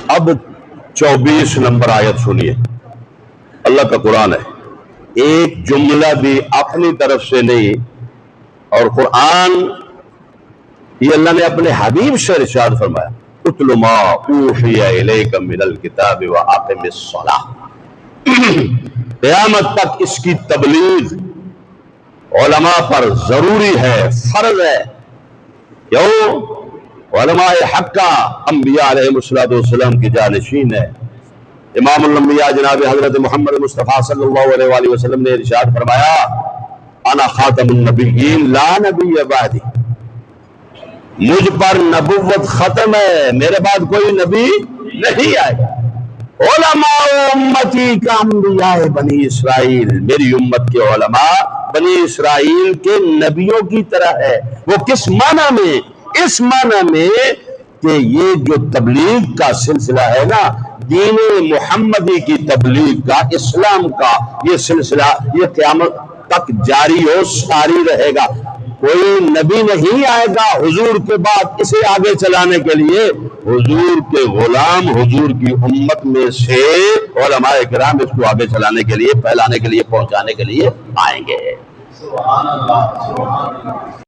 اب 24 نمبر آیت سنیے، اللہ کا قرآن ہے، ایک جملہ بھی اپنی طرف سے نہیں، اور قرآن یہ اللہ نے اپنے حبیب سے ارشاد فرمایا، اتل ما اوحی الیک من الکتاب واقم الصلاۃ۔ قیامت تک اس کی تبلیغ علماء پر ضروری ہے، فرض ہے۔ کیوں؟ علماء حقہ انبیاء علیہ السلام کی جانشین ہے۔ امام الانبیاء جناب حضرت محمد مصطفیٰ صلی اللہ علیہ وآلہ وسلم نے ارشاد فرمایا، انا خاتم النبیین لا نبی بعدی، مجھ پر نبوت ختم ہے، میرے بعد کوئی نبی نہیں آئے گا۔ علماء امتی کا انبیاء بنی اسرائیل، میری امت کے علماء بنی اسرائیل کے نبیوں کی طرح ہے۔ وہ کس معنی میں؟ اس معنی میں کہ یہ جو تبلیغ کا سلسلہ ہے نا، دین محمدی کی تبلیغ کا، اسلام کا یہ سلسلہ، یہ قیامت تک جاری و ساری رہے گا۔ کوئی نبی نہیں آئے گا حضور کے بعد اسے آگے چلانے کے لیے، حضور کے غلام، حضور کی امت میں سے علماء کرام اس کو آگے چلانے کے لیے، پھیلانے کے لیے، پہنچانے کے لیے آئیں گے۔ سبحان اللہ، سبحان اللہ۔